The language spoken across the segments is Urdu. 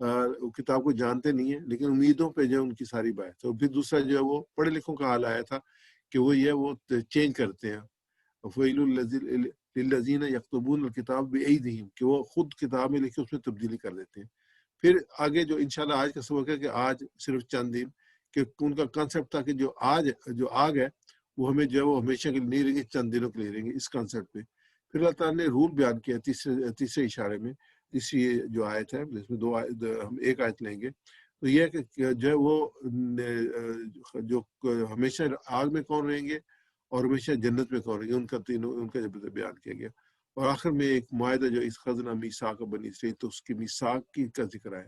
کتاب کو جانتے نہیں ہیں لیکن امیدوں پہ جو ان کی ساری بات ہے. پھر دوسرا جو ہے وہ پڑھے لکھوں کا حال آیا تھا کہ وہ یہ وہ چینج کرتے ہیں. فَوَيْلٌ لِلَّذِينَ يَكْتُبُونَ الْكِتَابَ بِأَيْدِيهِمْ کہ وہ خود کتاب میں لکھ کے اس میں تبدیلی کر دیتے ہیں. پھر آگے جو انشاءاللہ آج کا سبق ہے کہ آج صرف چند دن کہ ان کا کانسیپٹ تھا کہ جو آگ ہے وہ ہمیں جو ہے وہ ہمیشہ کے لیے نہیں رہیں گے، چند دنوں کے لیے رہیں گے اس کانسیپٹ پہ. پھر اللہ تعالیٰ نے رول بیان کیا تیسرے اشارے میں. تیسری جو آیت ہے جس میں ہم ایک آیت لیں گے تو یہ ہے کہ جو ہے وہ جو ہمیشہ آگ میں کون رہیں گے اور ہمیشہ جنت میں کون رہیں گے، ان کا جب بیان کیا گیا. اور آخر میں ایک معاہدہ جو اس خزنہ میثاق بنی اسرائیل تو اس کی میثاق کی کا ذکر ہے.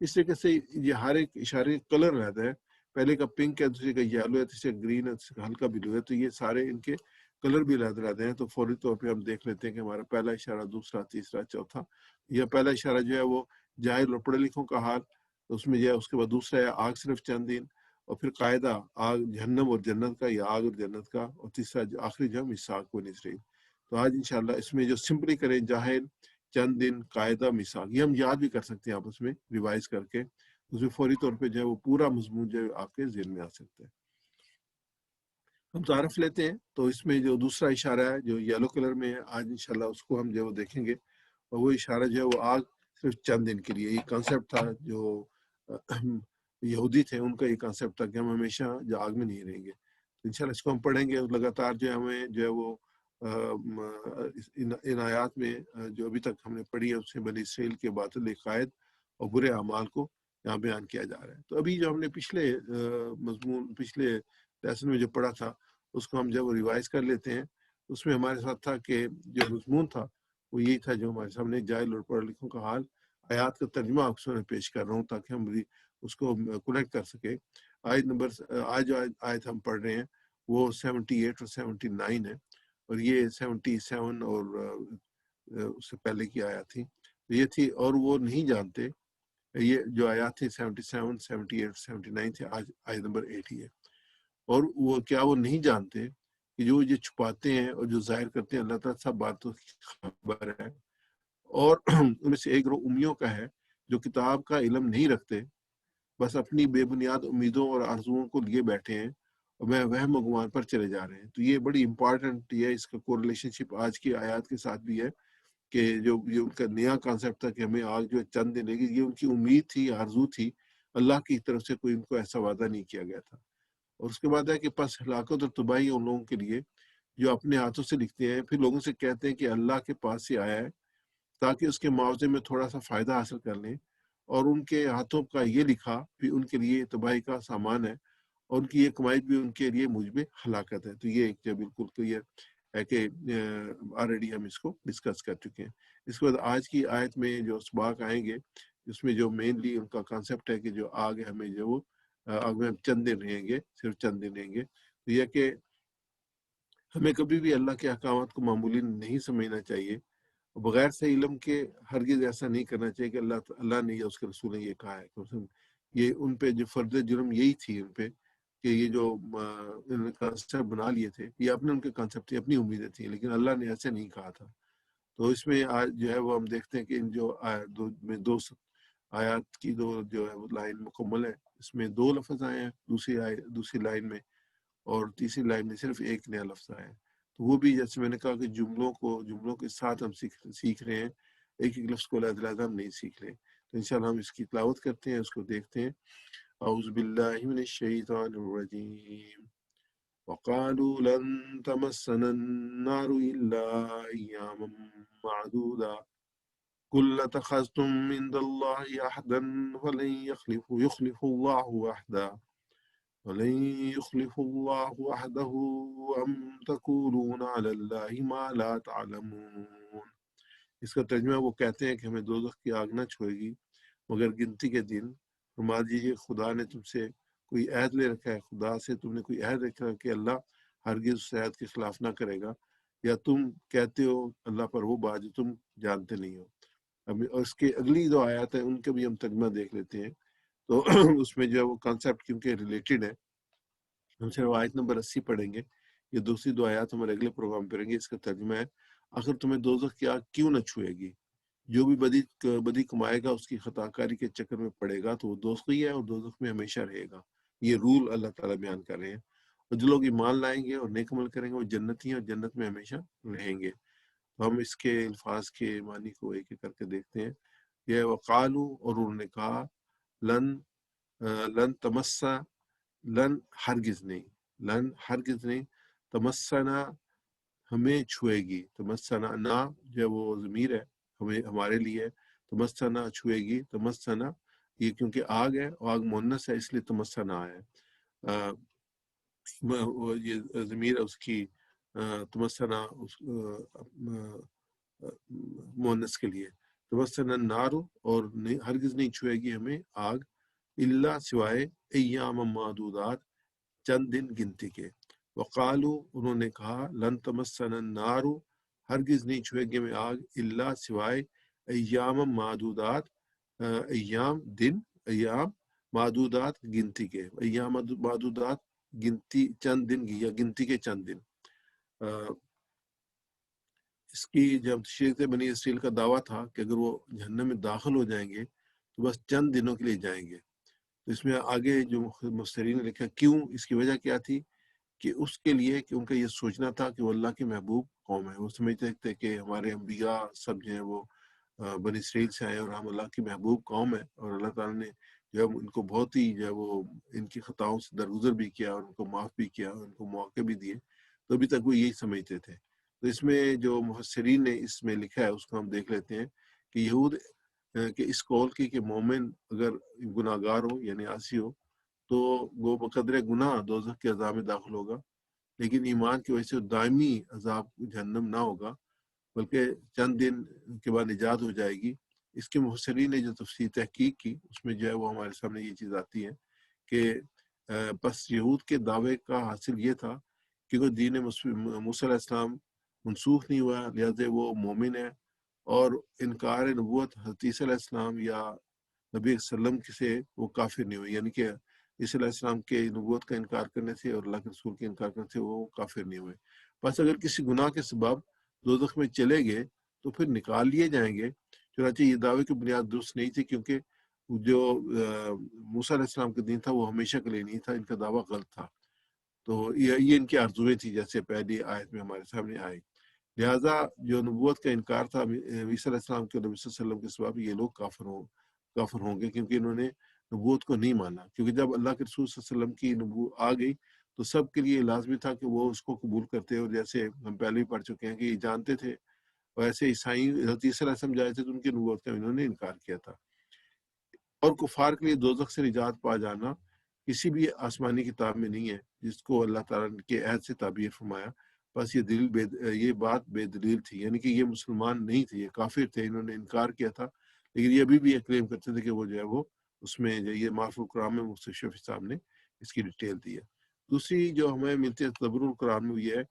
اس طریقے سے یہ ہر ایک اشارے کا کلر رہتا ہے. پہلے کا پنک ہے، دوسرے کا یلو ہے، تیسرے کا گرین ہے، تیسرے کا ہلکا بلو ہے. تو یہ سارے ان کے کلر بھی رہتے ہیں. تو فوری طور پہ ہم دیکھ لیتے ہیں کہ ہمارا پہلا اشارہ، دوسرا، تیسرا، چوتھا. یہ پہلا اشارہ جو ہے وہ جاہل اور پڑھے لکھوں کا حال، اس میں جو ہے اس کے بعد دوسرا ہے آگ صرف چند دن، اور پھر قاعدہ آگ جہنم اور جنت کا یا آگ اور جنت کا، اور تیسرا جو آخری جو ہے میثاق بنی اسرائیل. تو آج انشاءاللہ اس میں جو سمپلی کریں جاہل، چند دن، قاعدہ، میثاق، یہ ہم یاد بھی کر سکتے ہیں آپس میں ریوائز کر کے. اس میں فوری طور پہ جو ہے وہ پورا مضمون جو ہے آپ کے ذہن میں آ سکتا ہے. ہم تعارف لیتے ہیں. تو اس میں جو دوسرا اشارہ ہے جو یلو کلر میں ہے، آج انشاءاللہ اس کو ہم جو ہے وہ دیکھیں گے. اور وہ اشارہ جو ہے وہ آگ صرف چند دن کے لیے. یہ کانسیپٹ تھا جو یہودی تھے، ان کا یہ کانسیپٹ تھا کہ ہم ہمیشہ جو آگ میں نہیں رہیں گے. انشاءاللہ اس کو ہم پڑھیں گے لگاتار. جو ہے ہمیں جو ہے وہ ان آیات میں جو ابھی تک ہم نے پڑھی ہے اس سے بنی اسرائیل کے باطل عقائد اور برے اعمال کو یہاں بیان کیا جا رہا ہے. تو ابھی جو ہم نے پچھلے لیسن میں جو پڑھا تھا اس کو ہم جب ریوائز کر لیتے ہیں. اس میں ہمارے ساتھ تھا کہ جو مضمون تھا وہ یہی تھا جو ہمارے سامنے جاہل اور پڑھ لکھوں کا حال. آیات کا ترجمہ آپ سے پیش کر رہا ہوں تاکہ ہم بھی اس کو کنیکٹ کر سکیں. آج جو آیت ہم پڑھ رہے ہیں وہ 78 اور 79 ہے، اور یہ 77 اور اس سے پہلے کی آیات تھی. یہ تھی اور وہ نہیں جانتے. یہ جو آیات تھی 77، 78، 79 تھے. آج آیت نمبر 80 ہے. اور وہ کیا وہ نہیں جانتے کہ جو یہ چھپاتے ہیں اور جو ظاہر کرتے ہیں اللہ تعالیٰ سب باتوں کی خبر ہے. اور ان میں سے ایک گروہ امیوں کا ہے جو کتاب کا علم نہیں رکھتے، بس اپنی بے بنیاد امیدوں اور آرزوؤں کو لیے بیٹھے ہیں اور میں وہم و گمان پر چلے جا رہے ہیں. تو یہ بڑی امپورٹنٹ ہے. اس کا کو ریلیشن شپ آج کی آیات کے ساتھ بھی ہے کہ جو یہ ان کا نیا کانسیپٹ تھا کہ ہمیں آگ جو چند دن لگے گی، یہ ان کی امید تھی، آرزو تھی. اللہ کی طرف سے کوئی ان کو ایسا وعدہ نہیں کیا گیا تھا. اور اس کے بعد ہے کہ پس ہلاکت اور تباہی ان لوگوں کے لیے جو اپنے ہاتھوں سے لکھتے ہیں، پھر لوگوں سے کہتے ہیں کہ اللہ کے پاس سے آیا ہے تاکہ اس کے معاوضے میں تھوڑا سا فائدہ حاصل کر لیں. اور ان کے ہاتھوں کا یہ لکھا بھی ان کے لیے تباہی کا سامان ہے، اور ان کی یہ کمائی بھی ان کے لیے مجھ میں ہلاکت ہے. تو یہ ایک جو بالکل کلیئر ہے کہ آلریڈی ہم اس کو ڈسکس کر چکے ہیں. اس کے بعد آج کی آیت میں جو اسباق آئیں گے اس میں جو مینلی ان کا کانسیپٹ ہے کہ جو آگ ہے ہمیں جو وہ آگ میں ہم چند دن رہیں گے، صرف چند دن رہیں گے. تو یہ کہ ہمیں کبھی بھی اللہ کے احکامات کو معمولی نہیں سمجھنا چاہیے. بغیر سے علم کے ہرگز ایسا نہیں کرنا چاہیے کہ اللہ نے یا اس کے رسول نے یہ کہا ہے. یہ ان پہ جو فرض جرم یہی تھی ان پہ کہ یہ جو انہوں نے کانسیپٹ بنا لیے تھے، یہ اپنے ان کے کانسیپٹ تھے، اپنی امیدیں تھیں، لیکن اللہ نے ایسے نہیں کہا تھا. تو اس میں آج جو ہے وہ ہم دیکھتے ہیں کہ ان جو دو آیات کی دو جو ہے وہ لائن مکمل ہے. اس میں دو لفظ آئے ہیں دوسری لائن میں، اور تیسری لائن میں صرف ایک نیا لفظ آیا ہے. تو وہ بھی جیسے میں نے کہا کہ جملوں کے ساتھ ہم سیکھ رہے ہیں، ایک ایک لفظ کو علیحدہ ہم نہیں سیکھ رہے. تو انشاءاللہ ہم اس کی تلاوت کرتے ہیں، اس کو دیکھتے ہیں. اعوذ باللہ من الشیطان الرجیم. وقالوا لن تمسنا النار الا ایاما معدودا قل اتخذتم عند الله عهدا فلن يخلف الله عهدا ولن يخلف الله عهده أم تقولون على الله ما لا تعلمون. اس کا ترجمہ وہ کہتے ہیں کہ ہمیں دوزخ کی آگ نہ چھوئے گی مگر گنتی کے دن. فرما دیجیے خدا نے تم سے کوئی عہد لے رکھا ہے، خدا سے تم نے کوئی عہد رکھا ہے کہ اللہ ہرگز اس عہد کے خلاف نہ کرے گا، یا تم کہتے ہو اللہ پر وہ بات جو تم جانتے نہیں ہو. اب اس کے اگلی دو آیات ہیں ان کے بھی ہم ترجمہ دیکھ لیتے ہیں. تو اس میں جو ہے وہ کانسیپٹ کیونکہ ریلیٹڈ ہے، ہم صرف آیت نمبر 80 پڑھیں گے. یہ دوسری دو آیات ہمارے اگلے پروگرام پڑھیں گے. اس کا ترجمہ ہے آخر تمہیں دوزخ کی آگ کیوں نہ چھوئے گی. جو بھی بدی کمائے گا اس کی خطا کاری کے چکر میں پڑے گا تو وہ دوزخی ہے اور دوزخ میں ہمیشہ رہے گا. یہ رول اللہ تعالیٰ بیان کر رہے ہیں. اور جو لوگ ایمان لائیں گے اور نیک عمل کریں گے وہ جنتی ہیں اور جنت میں ہمیشہ رہیں گے. تو ہم اس کے الفاظ کے معنی کو ایک ایک کر کے دیکھتے ہیں. یہ وقالو، اور انہوں نے کہا، لن تمسا، لن ہرگز نہیں، لن ہرگز نہیں، تمسنا ہمیں چھوئے گی، تمسنا نا جو وہ ضمیر ہے ہمیں ہمارے لیے، تمسنا چھوئے گی، تمسنا یہ کیونکہ آگ ہے، آگ مونس ہے اس لیے تمسنا ہے. یہ ضمیر اس کی تمسنا مونس کے لیے، تمسنا نارو، اور ہرگز نہیں چھوئے گی ہمیں آگ، الا سوائے ایام معدودات چند دن گنتی کے. وقالو، انہوں نے کہا، لن تمسنا النار، ہرگز نہیں چھوئے گی ہمیں آگ، الا سوائے ایام معدودات، ایام دن، ایام معدودات گنتی کے، ایام معدودات گنتی چند دن یا گنتی کے چند دن. اس کی جب شیخ بنی اسرائیل کا دعویٰ تھا کہ اگر وہ جہنم میں داخل ہو جائیں گے تو بس چند دنوں کے لیے جائیں گے. تو اس میں آگے جو مفسرین نے لکھا کیوں، اس کی وجہ کیا تھی کہ اس کے لیے کہ ان کا یہ سوچنا تھا کہ وہ اللہ کے محبوب قوم ہے. وہ سمجھتے تھے کہ ہمارے انبیاء سب جو ہیں وہ بنی اسرائیل سے آئے اور ہم اللہ کی محبوب قوم ہے، اور اللہ تعالیٰ نے جو ان کو بہت ہی جو ہے وہ ان کی خطاؤں سے درگزر بھی کیا اور ان کو معاف بھی کیا اور ان کو موقع بھی دیے. تو ابھی تک وہ یہی سمجھتے تھے. تو اس میں جو مفسرین نے اس میں لکھا ہے اس کو ہم دیکھ لیتے ہیں کہ یہود کہ اس قول کی کہ مومن اگر گناہ گار ہو یعنی عاصی ہو تو وہ بقدر گناہ دوزخ کے عذاب میں داخل ہوگا، لیکن ایمان کی وجہ سے دائمی عذاب جہنم نہ ہوگا بلکہ چند دن کے بعد نجات ہو جائے گی. اس کے مفسرین نے جو تفسیر تحقیق کی اس میں جو ہے وہ ہمارے سامنے یہ چیز آتی ہے کہ بس یہود کے دعوے کا حاصل یہ تھا کہ وہ دین موسیٰ علیہ السلام منسوخ نہیں ہوا، لہذا وہ مومن ہے، اور انکار نبوت حضرت عیسیٰ علیہ السلام یا نبی صلی اللہ علیہ وسلم سے وہ کافر نہیں ہوئے، یعنی کہ عیسیٰ علیہ السلام کے نبوت کا انکار کرنے سے اور اللہ کے رسول کے انکار کرنے سے وہ کافر نہیں ہوئے. بس اگر کسی گناہ کے سبب دوزخ میں چلے گئے تو پھر نکال لیے جائیں گے. چنانچہ یہ دعوے کی بنیاد درست نہیں تھی کیونکہ جو موسیٰ علیہ السلام کا دین تھا وہ ہمیشہ کے لیے نہیں تھا، ان کا دعویٰ غلط تھا. تو یہ ان کی آرزویں تھی جیسے پہلی آیت میں ہمارے سامنے آئی. لہٰذا جو نبوت کا انکار تھا عیسیٰ علیہ السلام کے، نبی صلی اللہ علیہ وسلم کے سبب یہ لوگ کافر ہوں گے کیونکہ انہوں نے نبوت کو نہیں مانا. کیونکہ جب اللہ کے رسول صلی اللہ علیہ وسلم کی نبوت آ گئی تو سب کے لیے لازمی تھا کہ وہ اس کو قبول کرتے، اور جیسے ہم پہلے بھی پڑھ چکے ہیں کہ یہ جانتے تھے، اور ایسے عیسائی حضرت عیسیٰ علیہ السلام جائے تھے تو ان کی نبوت کا انہوں نے انکار کیا تھا. اور کفار کے لیے دوزخ سے نجات پا جانا کسی بھی آسمانی کتاب میں نہیں ہے جس کو اللہ تعالیٰ کے عہد سے تعبیر فرمایا. بس یہ بات بے دلیل تھی، یعنی کہ یہ مسلمان نہیں تھے، یہ کافر تھے، انہوں نے انکار کیا تھا، لیکن یہ ابھی بھی یہ کلیم کرتے تھے کہ وہ جو ہے وہ اس میں یہ معرف القرآن میں مفتی شفیع صاحب نے اس کی ڈیٹیل دی ہے. دوسری جو ہمیں ملتی ہے تدبر القرآن میں یہ ہے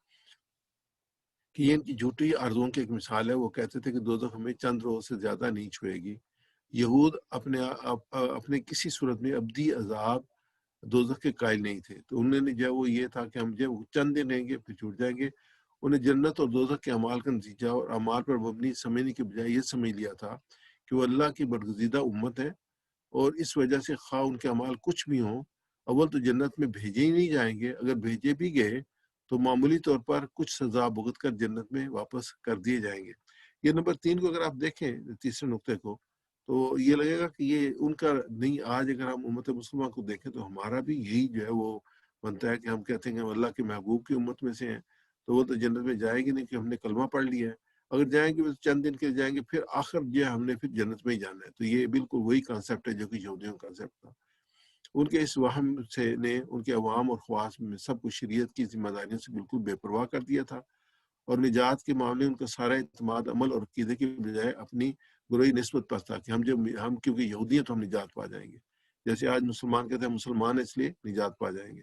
کہ یہ ان کی جھوٹی عرضوں کی ایک مثال ہے. وہ کہتے تھے کہ دوزخ ہمیں چند روز سے زیادہ نہیں چھوئے گی. یہود اپنے کسی صورت میں ابدی عذاب دوزخ کے قائل نہیں تھے. تو انہوں نے جو وہ یہ تھا کہ ہم جو چند دن رہیں گے پھر چھوٹ جائیں گے. انہیں جنت اور دوزخ کے اعمال کا نتیجہ اور اعمال پر مبنی سمجھنے کے بجائے یہ سمجھ لیا تھا کہ وہ اللہ کی برگزیدہ امت ہے، اور اس وجہ سے خواہ ان کے اعمال کچھ بھی ہوں اول تو جنت میں بھیجے ہی نہیں جائیں گے، اگر بھیجے بھی گئے تو معمولی طور پر کچھ سزا بھگت کر جنت میں واپس کر دیے جائیں گے. یہ نمبر 3 کو اگر آپ دیکھیں تیسرے نقطے کو تو یہ لگے گا کہ یہ ان کا نہیں. آج اگر ہم امت مسلمہ کو دیکھیں تو ہمارا بھی یہی جو ہے وہ بنتا ہے کہ ہم کہتے ہیں کہ ہم اللہ کے محبوب کی امت میں سے ہیں تو وہ تو جنت میں جائے گی نہیں کہ ہم نے کلمہ پڑھ لیا ہے. اگر جائیں گے تو چند دن کے جائیں گے، پھر آخر جو ہے ہم نے پھر جنت میں ہی جانا ہے. تو یہ بالکل وہی کانسیپٹ ہے جو کہ یہودیوں کا کانسیپٹ تھا. ان کے اس وہم سے نے ان کے عوام اور خواص میں سب کو شریعت کی ذمہ داریوں سے بالکل بے پرواہ کر دیا تھا، اور نجات کے معاملے ان کا سارا اعتماد عمل اور عقیدے کی بجائے اپنی گروہی نسبت پر تھا کہ ہم کیونکہ یہودی ہیں تو ہم نجات پا جائیں گے. جیسے آج مسلمان کہتے ہیں مسلمان اس لیے نجات پا جائیں گے،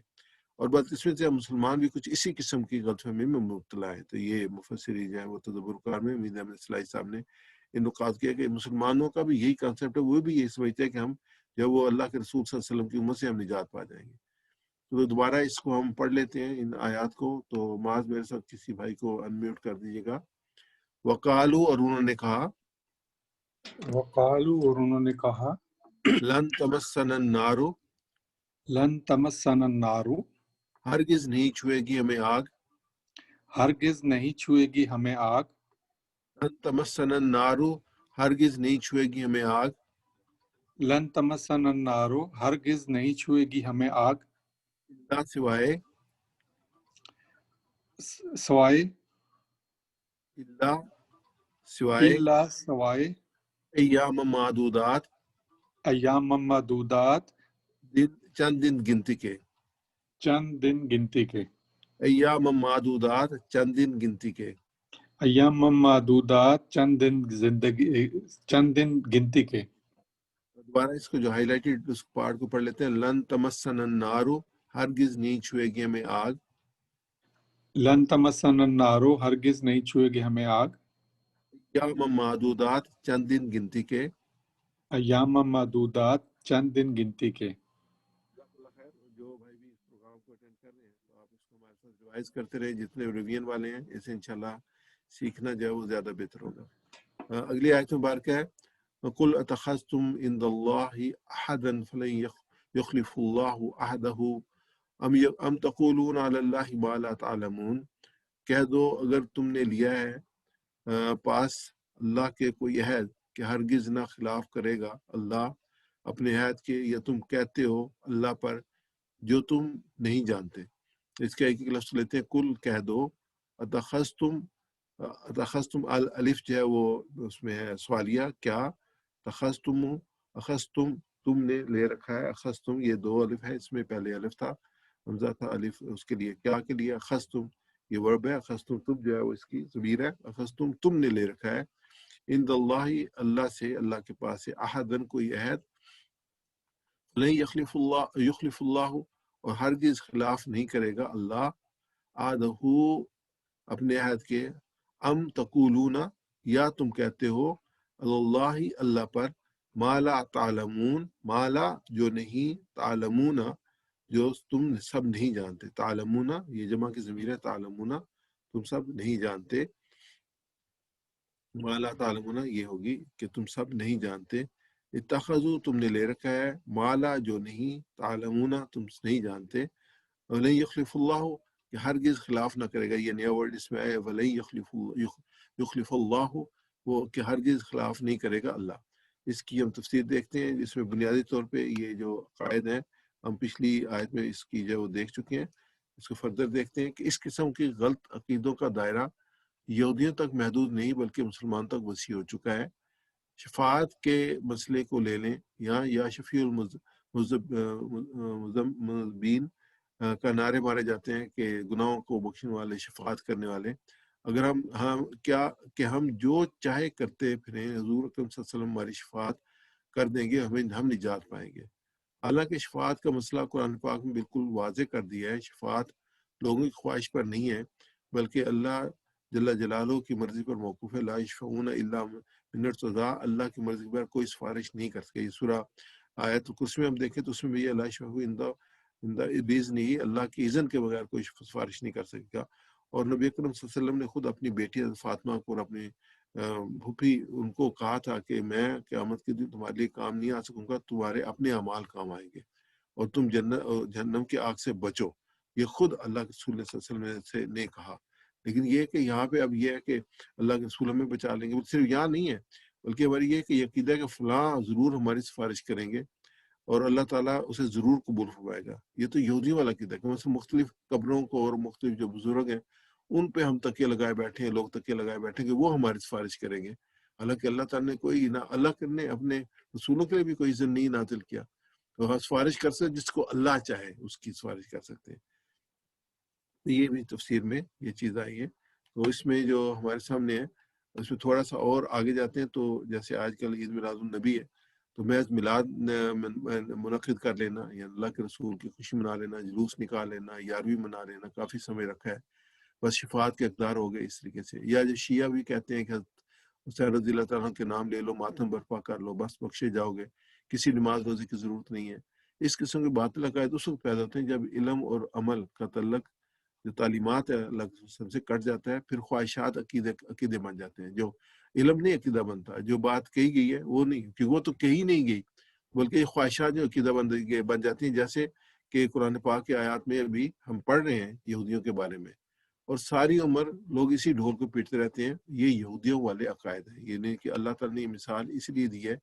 اور بس اس میں سے مسلمان بھی کچھ اسی قسم کی غلط فہمی میں مبتلا ہے. تو یہ مفسری جو ہے وہ تدبر کار میں امید احمد صلاحی صاحب نے ان نقاط کیا کہ مسلمانوں کا بھی یہی کانسیپٹ ہے، وہ بھی یہی سمجھتے ہیں کہ ہم جب وہ اللہ کے رسول صلی اللہ علیہ وسلم کی امت سے ہم نجات پا جائیں گے. تو دوبارہ اس کو ہم پڑھ لیتے ہیں ان آیات کو. تو معاذ میرے ساتھ کسی بھائی کو انمیوٹ کر دیجیے گا. وقالو، اور انہوں نے کہا، وقالو، اور انہوں نے کہا، لن تمسنا النار، لن تمسنا النار، ہرگز نہیں چھوئے گی ہمیں آگ، ہرگز نہیں چھوئے گی ہمیں آگ، لن تمسنا النار، ہرگز نہیں چھوئے گی ہمیں آگ، لن تمسنا النار، ہرگز نہیں چھوئے گی ہمیں آگ، الا سوائے، سوائے، الا سوائے الا سوائے، ایام معدودات، ایام معدودات، چند دن گنتی کے، چند دن گنتی کے، ایام معدودات چند دن گنتی کے، ایام معدودات چند دن گنتی کے، دوبارہ اس کو جو ہائی لائٹڈ اس پارٹ کو پڑھ لیتے ہیں، لن تمسنا النار، ہرگز نہیں چھوئے گی ہمیں آگ، لن تمسنا النار، ہرگز نہیں چھوئے گی ہمیں آگ، ایام معدودات چند دن گنتی کے۔ ایام معدودات چند دن گنتی کے۔ جزاک اللہ خیر۔ جو بھائی بھی اس پروگرام کو اٹینڈ کر رہے ہیں تو آپ اس کو ہمارے ساتھ ریوائز کرتے رہیں، جتنے ریویژن والے ہیں اسے انشاءاللہ سیکھنا جو ہے وہ زیادہ بہتر ہوگا۔ اگلی آیت مبارکہ ہے وَقُلْ أَتَخَذْتُمْ عِنْدَ اللَّهِ أَحَدًا فَلَنْ يُخْلِفَ اللَّهُ عَهْدَهُ أَمْ تَقُولُونَ عَلَى اللَّهِ مَا لَا تَعْلَمُونَ، کہہ دو اگر تم نے لیا ہے پاس اللہ کے کوئی عہد کہ ہرگز نہ خلاف کرے گا اللہ اپنے عہد کے، یا تم کہتے ہو اللہ پر جو تم نہیں جانتے۔ اس کا ایک لفظ لیتے ہیں، کل کہہ دو، اتخذتم الف جو ہے وہ اس میں ہے سوالیہ، کیا، تخذتم، اخذتم تم نے لے رکھا ہے، اخذتم یہ دو الف ہے، اس میں پہلے الف تھا، حمزہ تھا، الف اس کے لیے، کیا کے لیے، اخذتم یہ ورب ہے، اخذتم تم جو ہے وہ اس کی ضمیر ہے، اخذتم تم نے لے رکھا ہے، عند اللہ اللہ سے، اللہ کے پاس سے، احدن کوئی عہد، نہیں یخلف اللہ اور ہرگز خلاف نہیں کرے گا اللہ عہدہ اپنے عہد کے، ام تقولون یا تم کہتے ہو اللہ اللہ پر، ما لا تعلمون ما لا جو نہیں، تعلمون جو تم سب نہیں جانتے، تعلمون یہ جمع کی ضمیر ہے، تعلمون تم سب نہیں جانتے، ما لا تعلمون یہ ہوگی کہ تم سب نہیں جانتے، اتخذو تم نے لے رکھا ہے، مالا جو نہیں، تعلمون تم نہیں جانتے، وَلَن یخلف اللہ کہ ہرگز خلاف نہ کرے گا، یہ نیا ورڈ اس میں آیا، وَلَن یخلف اللہ وہ کہ ہرگز خلاف نہیں کرے گا اللہ۔ اس کی ہم تفسیر دیکھتے ہیں، اس میں بنیادی طور پہ یہ جو قائد ہیں ہم پچھلی آیت میں اس کی جو وہ دیکھ چکے ہیں، اس کو فردر دیکھتے ہیں کہ اس قسم کی غلط عقیدوں کا دائرہ یہودیوں تک محدود نہیں بلکہ مسلمان تک وسیع ہو چکا ہے۔ شفاعت کے مسئلے کو لے لیں، یہاں یا شفیع المذنبین کا نعرے مارے جاتے ہیں کہ گناہوں کو بخشنے والے، شفاعت کرنے والے، اگر ہم کیا کہ ہم جو چاہے کرتے پھریں، حضور اکرم صلی اللہ علیہ وسلم ہماری شفاعت کر دیں گے، ہم نجات پائیں گے۔ حالانکہ شفاعت کا مسئلہ قرآن پاک میں بالکل واضح کر دیا ہے، شفاعت لوگوں کی خواہش پر نہیں ہے بلکہ اللہ جل جلالہ کی مرضی پر موقوف ہے، لا یشفعون الا من ارتضی، اللہ کی مرضی پر کوئی سفارش نہیں کر سکے۔ یہ سورہ آیت الکرسی میں ہم دیکھیں تو اس میں بھی لا یشفعون الا باذنہ، اللہ کی اذن کے بغیر کوئی سفارش نہیں کر سکے گا۔ اور نبی اکرم صلی اللہ علیہ وسلم نے خود اپنی بیٹی حضرت فاطمہ کو اور اپنی پھوپھی ان کو کہا تھا کہ میں قیامت کے دن تمہارے لیے کام نہیں آ سکوں گا، تمہارے اپنے اعمال کام آئیں گے اور تم جہنم کی آگ سے بچو، یہ خود اللہ کے رسول صلی اللہ علیہ وسلم نے کہا۔ لیکن یہ کہ یہاں پہ اب یہ ہے کہ اللہ کے رسول ہمیں بچا لیں گے، صرف یہاں نہیں ہے بلکہ ہماری یہ کہ عقیدہ ہے کہ فلاں ضرور ہماری سفارش کریں گے اور اللہ تعالیٰ اسے ضرور قبول فرمائے گا۔ یہ تو یہودیوں والا عقیدہ ہے کہ مثلا مختلف قبروں کو اور مختلف جو بزرگ ہیں ان پہ ہم تکیے لگائے بیٹھے ہیں، لوگ تکیے لگائے بیٹھے ہیں کہ وہ ہماری سفارش کریں گے، حالانکہ اللہ تعالیٰ نے کوئی نہ، اللہ نے اپنے رسولوں کے لیے بھی کوئی اذن نہیں نازل کیا، تو ہم سفارش کر سکتے جس کو اللہ چاہے اس کی سفارش کر سکتے ہیں۔ یہ بھی تفسیر میں یہ چیز آئی ہے۔ تو اس میں جو ہمارے سامنے ہے اس میں تھوڑا سا اور آگے جاتے ہیں، تو جیسے آج کل عید میلاد النبی ہے تو محض میلاد منعقد کر لینا یا اللہ کے رسول کی خوشی منا لینا، جلوس نکال لینا، یارویں منا لینا، کافی سمے رکھا ہے، بس شفاعت کے اقدار ہو گئے اس طریقے سے۔ یا جو شیعہ بھی کہتے ہیں کہ حسین رضی اللہ تعالیٰ کے نام لے لو، ماتم برپا کر لو، بس بخشے جاؤ گے، کسی نماز روزے کی ضرورت نہیں ہے۔ اس قسم کے باطل عقائد اس وقت پیدا ہوتے ہیں جب علم اور عمل کا تعلق جو تعلیمات ہے اللہ کے سب سے کٹ جاتا ہے، پھر خواہشات عقیدے بن جاتے ہیں، جو علم نہیں عقیدہ بنتا. جو بات کہی گئی ہے وہ نہیں, کیونکہ وہ تو کہی نہیں گئی بلکہ یہ خواہشات جو عقیدہ بن جاتی ہیں. جیسے کہ قرآن پاک کی آیات میں ابھی ہم پڑھ رہے ہیں یہودیوں کے بارے میں, اور ساری عمر لوگ اسی ڈھول کو پیٹتے رہتے ہیں. یہ یہودیوں والے عقائد ہیں. یہ نہیں کہ اللہ تعالیٰ نے یہ مثال اس لیے دی ہے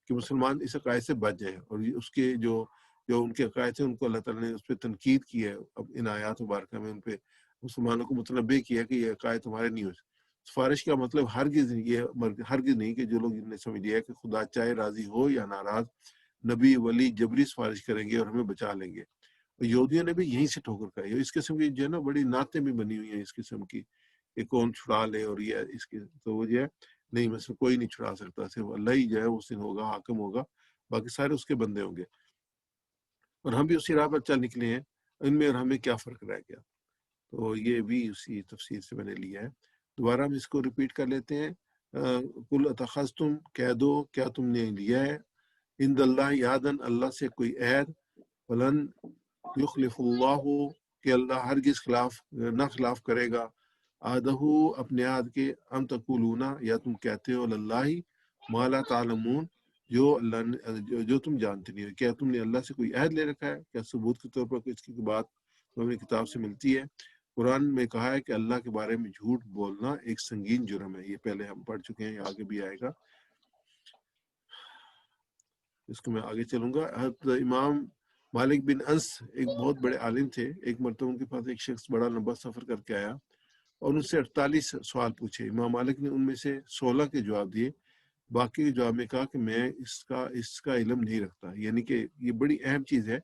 کہ مسلمان اس عقائد سے بچ جائیں, اور اس کے جو ان کے عقائد ہیں ان کو اللہ تعالیٰ نے اس پہ تنقید کی ہے. اب ان آیات مبارکہ میں ان پہ مسلمانوں کو متنبع کیا کہ یہ عقائد تمہارے نہیں ہو. سفارش کا مطلب ہرگز نہیں کہ جو لوگ جن نے سمجھ لیا کہ خدا چاہے راضی ہو یا ناراض نبی ولی جبری سفارش کریں گے اور ہمیں بچا لیں گے. یہودیوں نے بھی یہیں سے ٹھوکر کھائی. اس قسم کی جو ہے نا بڑی نعتیں بھی بنی ہوئی ہیں اس قسم کی کہ کون چھڑا لے, اور یہ اس کی تو وہ جو ہے نہیں, مثلا کوئی نہیں چھڑا سکتا, صرف اللہ ہی جو ہے اس دن ہوگا, حاکم ہوگا, باقی سارے اس کے بندے ہوں گے. اور ہم بھی اسی راہ پر چل نکلے ہیں, ان میں اور ہمیں کیا فرق رہ گیا. تو یہ بھی اسی تفسیر سے میں نے لیا ہے. دوبارہ ہم اس کو ریپیٹ کر لیتے ہیں. کل اتخذتم, کہہ دو کیا تم نے لیا ہے, عند اللہ یادن, اللہ سے کوئی عہد, ولن یخلف اللہ, کہ اللہ ہرگز خلاف کرے گا, عہدہ اپنے عہد کے, ام تقولون, یا تم کہتے ہو, اللہ ما لا تعلمون, جو تم جانتے نہیں ہو. کیا تم نے اللہ سے کوئی عہد لے رکھا ہے؟ کیا ثبوت کے طور پر اس کی بات ہمیں کتاب سے ملتی ہے؟ قرآن میں کہا ہے کہ اللہ کے بارے میں جھوٹ بولنا ایک سنگین جرم ہے. یہ پہلے ہم پڑھ چکے ہیں, یہ آگے بھی آئے گا, اس کو میں آگے چلوں گا. حضرت امام مالک بن انس ایک بہت بڑے عالم تھے. ایک مرتبہ ان کے پاس ایک شخص بڑا لمبا سفر کر کے آیا اور ان سے 48 سوال پوچھے. امام مالک نے ان میں سے 16 کے جواب دیے, باقی کے جواب میں کہا کہ میں اس کا علم نہیں رکھتا. یعنی کہ یہ بڑی اہم چیز ہے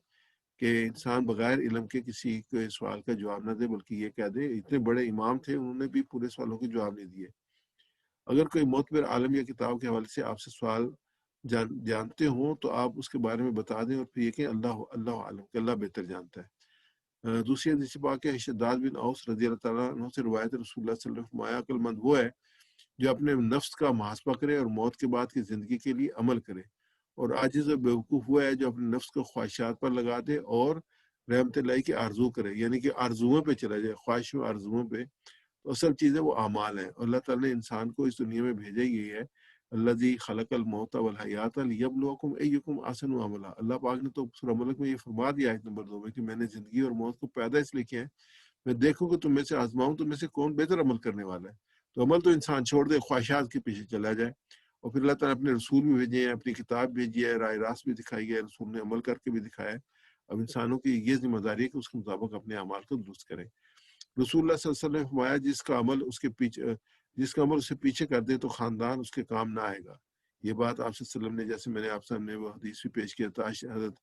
کہ انسان بغیر علم کے کسی کے سوال کا جواب نہ دے, بلکہ یہ کہہ دے. اتنے بڑے امام تھے, انہوں نے بھی پورے سوالوں کے جواب نہیں دیے. اگر کوئی معتبر عالم یا کتاب کے حوالے سے آپ سے سوال جانتے ہوں تو آپ اس کے بارے میں بتا دیں, اور پھر یہ کہ اللہ عالم, کہ اللہ بہتر جانتا ہے. دوسری حدیث پاک ہے, شداد بن اوس رضی اللہ تعالیٰ عنہ سے روایت, رسول اللہ صلی اللہ علیہ وسلم فرمایا, عقل مند وہ ہے جو اپنے نفس کا محاسبہ کرے اور موت کے بعد کی زندگی کے لیے عمل کرے, اور عاجز و بیوقوف وہ ہے جو اپنے نفس کو خواہشات پر لگا دے اور رحمت اللہ کی آرزو کرے, یعنی کہ آرزوؤں پہ چلا جائے, خواہش و آرزوؤں پہ. تو اصل چیز ہے وہ اعمال ہے. اور اللہ تعالیٰ نے انسان کو اس دنیا میں بھیجا ہی ہے, الذی خلق الموت والحیات لیبلوکم ایکم احسن عملا. اللہ پاک نے تو سورہ ملک میں یہ فرما دیا ہے نمبر 2 میں کہ میں نے زندگی اور موت کو پیدا اس لیے کیا ہے, میں دیکھوں کہ تم میں سے آزماؤں تم میں سے کون بہتر عمل کرنے والا ہے. تو عمل تو انسان چھوڑ دے, خواہشات کے پیچھے چلا جائے. اور پھر اللہ تعالیٰ نے اپنے رسول بھی بھیجے ہیں, اپنی کتاب بھیجی ہے, رائے راست بھی دکھائی ہے, رسول نے عمل کر کے بھی دکھایا ہے. اب انسانوں کی یہ ذمہ داری ہے کہ اس کے مطابق اپنے اعمال کو درست کریں. رسول اللہ صلی اللہ علیہ وسلم نے فرمایا, جس کا عمل اس سے پیچھے کر دے تو خاندان اس کے کام نہ آئے گا. یہ بات آپ صلی اللہ علیہ وسلم نے, جیسے میں نے آپ سامنے وہ حدیث بھی پیش کیا تھا, حضرت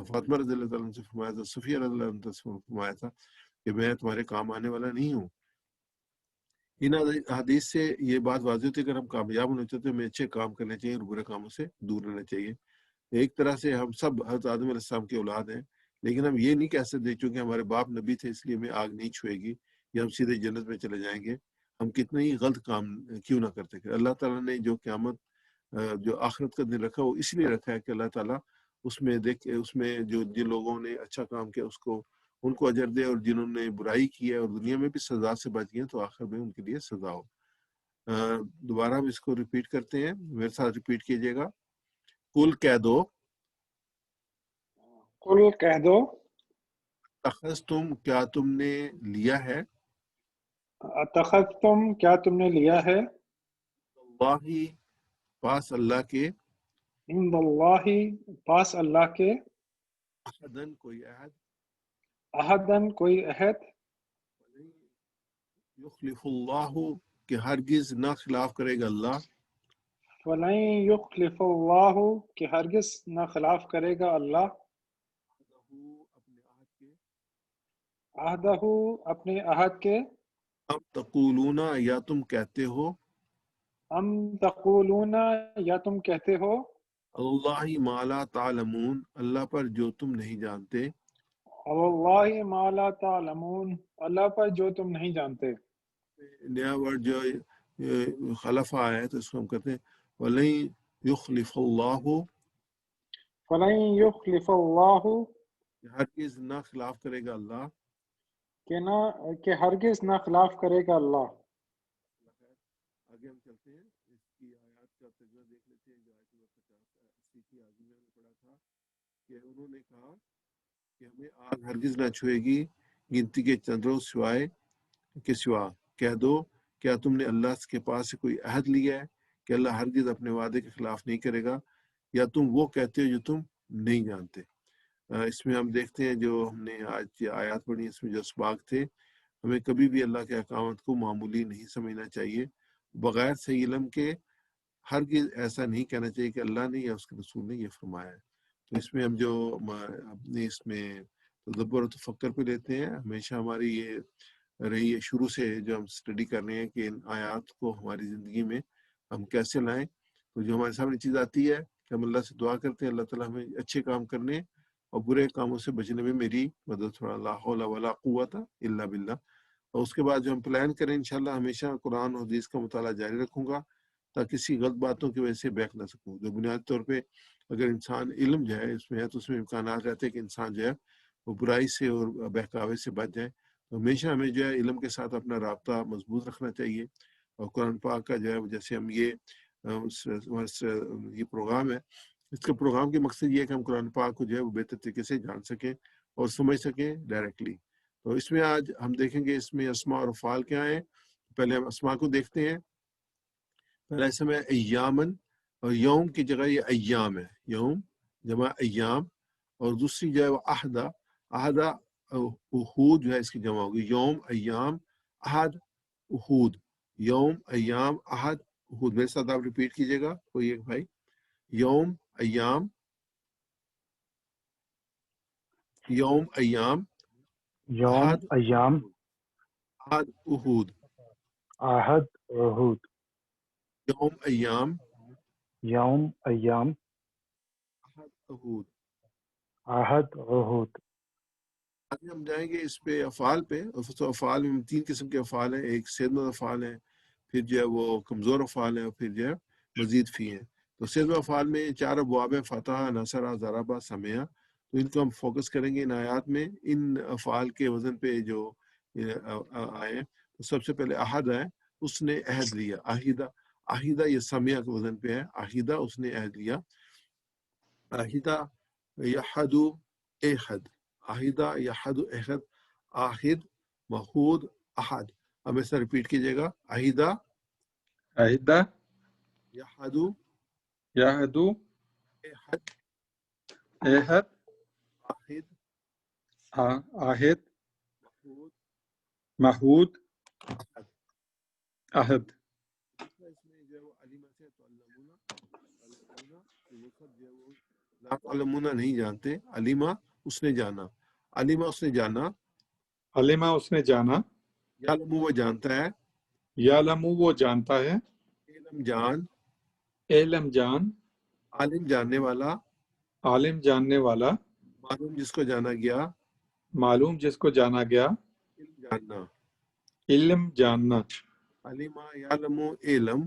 فاطمہ رضی اللہ تعالیٰ سے فرمایا تھا, صفیہ رضی اللہ عنہ سے فرمایا تھا کہ میں تمہارے کام آنے والا نہیں ہوں. ان حدیث سے یہ بات واضح ہوتی ہے کہ اگر ہم کامیاب ہونا چاہتے ہیں ہمیں اچھے کام کرنے چاہیے اور برے کاموں سے دور رہنا چاہیے. ایک طرح سے ہم سب حضرت آدم علیہ السلام کی اولاد ہیں, لیکن ہم یہ نہیں کہہ سکتے چونکہ ہمارے باپ نبی تھے اس لیے ہمیں آگ نہیں چھوئے گی یا ہم سیدھے جنت میں چلے جائیں گے. ہم کتنے ہی غلط کام کیوں نہ کرتے کہ اللہ تعالیٰ نے جو قیامت جو آخرت کا دن رکھا وہ اس لیے رکھا ہے کہ اللہ تعالیٰ اس میں جو جن لوگوں نے اچھا کام کیا ان کو اجر دے, اور جنہوں نے برائی کی ہے اور دنیا میں بھی سزا سے بچ گئے تو آخر میں ان کے لیے سزا ہو. دوبارہ ہم اس کو ریپیٹ کرتے ہیں, میرے ساتھ ریپیٹ کیجیے گا. کل کہہ دو, قل کہہ دو, تم کیا تم نے لیا ہے, اتخذتم کیا تم نے لیا ہے, اللہ پاس اللہ کے, عند اللہ پاس اللہ کے, عہدن کوئی عہد, عہدن کوئی عہد, یخلف اللہ کہ ہرگز نہ خلاف کرے گا اللہ, فلن یخلف اللہ کہ ہرگز نہ خلاف کرے گا اللہ, اپنے عہد کے, عہدہ اپنے عہد کے, ام تقولون یا تم کہتے ہو, ام تقولون یا تم کہتے ہو, اللہ ما لا تعلمون اللہ پر جو تم نہیں جانتے, واللہ ما لا تعلمون اللہ پر جو تم نہیں جانتے. نیا ورڈ جو خلف آیا ہے تو اس کو ہم کہتے ہیں وَلَن یخلف اللہ, فلن یخلف اللہ ہرگز نہ خلاف کرے گا اللہ, کہ ہرگز نہ خلاف کرے گا اللہ. آگے ہم چلتے ہیں, ترجمہ دیکھ لیتے ہیں جو آیت نمبر 50 کی آگے میں نے پڑھا تھا کہ انہوں نے کہا کہ ہمیں آگ ہرگز نہ چھوئے گی گنتی کے چند روز سوا کہہ دو کیا تم نے اللہ کے پاس سے کوئی عہد لیا ہے کہ اللہ ہرگز اپنے وعدے کے خلاف نہیں کرے گا، یا تم وہ کہتے ہو جو تم نہیں جانتے۔ اس میں ہم دیکھتے ہیں جو ہم نے آج آیات پڑھی اس میں جو اسباق تھے، ہمیں کبھی بھی اللہ کے احکامات کو معمولی نہیں سمجھنا چاہیے، بغیر صحیح علم کے ہرگز ایسا نہیں کہنا چاہیے کہ اللہ نے یا اس کے رسول نے یہ فرمایا ہے۔ تو اس میں ہم جو اپنے اس میں تدبر و تفکر پہ لیتے ہیں، ہمیشہ ہماری یہ رہی ہے شروع سے جو ہم اسٹڈی کر رہے ہیں کہ ان آیات کو ہماری زندگی میں ہم کیسے لائیں۔ تو جو ہمارے سامنے چیز آتی ہے کہ ہم اللہ سے دعا کرتے ہیں اللہ تعالیٰ ہمیں اچھے کام کرنے اور برے کاموں سے بچنے میں میری مدد فرما، لا حول ولا قوت الا باللہ۔ اور اس کے بعد جو ہم پلان کریں انشاءاللہ ہمیشہ قرآن اور حدیث کا مطالعہ جاری رکھوں گا تاکہ کسی غلط باتوں کی وجہ سے بہک نہ سکوں۔ جو بنیادی طور پہ اگر انسان علم جو ہے اس میں ہے تو اس میں امکانات رہتے ہیں کہ انسان جو ہے وہ برائی سے اور بہکاوے سے بچ جائے۔ تو ہمیشہ ہمیں جو ہے علم کے ساتھ اپنا رابطہ مضبوط رکھنا چاہیے، اور قرآن پاک کا جو ہے جیسے ہم یہ پروگرام ہے، اس کے پروگرام کے مقصد یہ ہے کہ ہم قرآن پاک کو جو ہے وہ بہتر طریقے سے جان سکیں اور سمجھ سکیں ڈائریکٹلی۔ تو اس میں آج ہم دیکھیں گے اس میں اسماء اور افعال کیا ہیں۔ پہلے ہم اسماء کو دیکھتے ہیں۔ پہلا اسم ہے ایامن، اور یوم کی جگہ یہ ایام ہے، یوم جمع ایام، اور دوسری جو ہے وہ احدہ، احدہ احود جو ہے اس کی جمع ہوگی، یوم ایام احد احود، یوم ایام احد احود۔ میرے ساتھ آپ ریپیٹ کیجیے گا کوئی ایک بھائی، یوم ایام، یوم ایام یوم احد ایام احد احود، احد احود، یوم ایام یوم ایام احد احود۔ احد احود۔ آگے ہم جائیں گے اس پہ افعال پہ، اور افعال میں 3 قسم کے افعال ہیں، ایک صحت مند افعال ہیں، پھر جو ہے وہ کمزور افعال ہیں، اور پھر جو ہے مزید فی ہیں۔ تو صحت مند افعال میں 4 ابواب ہیں، فتح، نصر، ضربہ، سمعہ۔ تو ان کو ہم فوکس کریں گے ان آیات میں، ان افعال کے وزن پہ جو آئے۔ تو سب سے پہلے احد ہے، اس نے عہد لیا، عہیدہ، عہیدہ یہ سمعہ کے وزن پہ ہے، عہیدہ اس نے عہد لیا، عہیدہ یحد احد، عہیدہ یحد احد، آہد محود احد۔ اب ایسا ریپیٹ کیجیے گا، عہیدہ عہدہ یحد یہدو احد احد آہد آہد محود محود احد۔ عہد۔ دوسرا اس میں جو ہے وہ علیمہ سے تعلمون، تعلمون یہ مفرد جو ہے وہ لا تعلمون نہیں جانتے، علیمہ اس نے جانا، علیمہ اس نے جانا، علمہ اس نے جانا، یعلم وہ جانتا ہے، یعلم وہ جانتا ہے، علم جان، علم جان، عالم جاننے والا، عالم جاننے والا، معلوم جس کو جانا گیا، معلوم جس کو جانا گیا، علم جاننا، علم جاننا، علیمہ یعلم علم،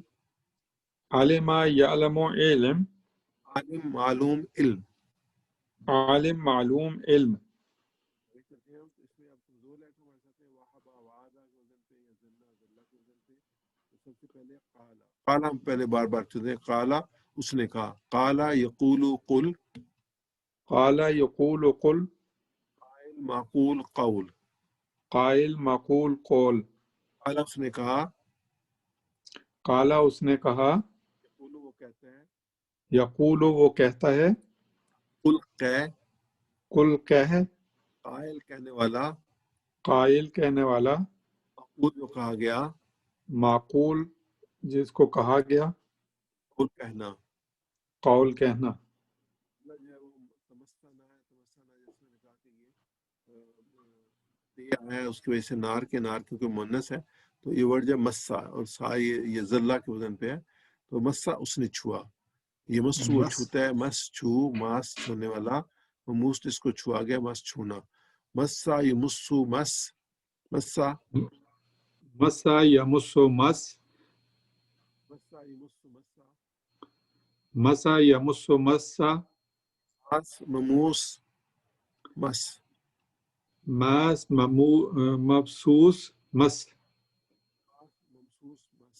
علمہ یعلم علم، عالم معلوم علم۔ عالم معلوم علم۔ اس میں اب کمزور لیٹر ہمارے ساتھ ہیں، وحبہ، وعدہ کے وزن پہ، یا ذلہ، ذلہ کے وزن پہ۔ تو سب سے پہلے قالا، قالا ہم پہلے بار بار چلتے ہیں، قالا اس نے کہا، قالا یقول قل، قال یقول قل، قائل معقول قول، قائل مقول قول، قالا اس نے کہا، قال اس نے کہا، یقول وہ کہتا ہے، یقول وہ کہتا ہے، قل کہ، قل کہہ، قائل کہنے والا، قائل کہنے والا، مقول جو کہا گیا، معقول جس کو کہا گیا، قول کہنا۔ قول کہنا۔ جو ہے وہ تمسنا ہے، تمسنا جیسے میں نے کہا کہ یہ آیا ہے اس کی وجہ سے نار کے، نار کیونکہ مونس ہے تو یہ ورڈ جو مسا، اور سا یہ ذلہ کے وزن پہ ہے، تو مسا اس نے چھوا، یہ مسو وہ چھوتا ہے، مس چھو، ماس چھونے والا، موس جس کو چھوا گیا، مس چھونا، مسا یہ مسو مس، مسا مسا یمسو مس، مسا یہ مسو مسا، مسا یمسو مسا، ماس مموس مس، ماس مبسوس مس، ماس ممسوس مس۔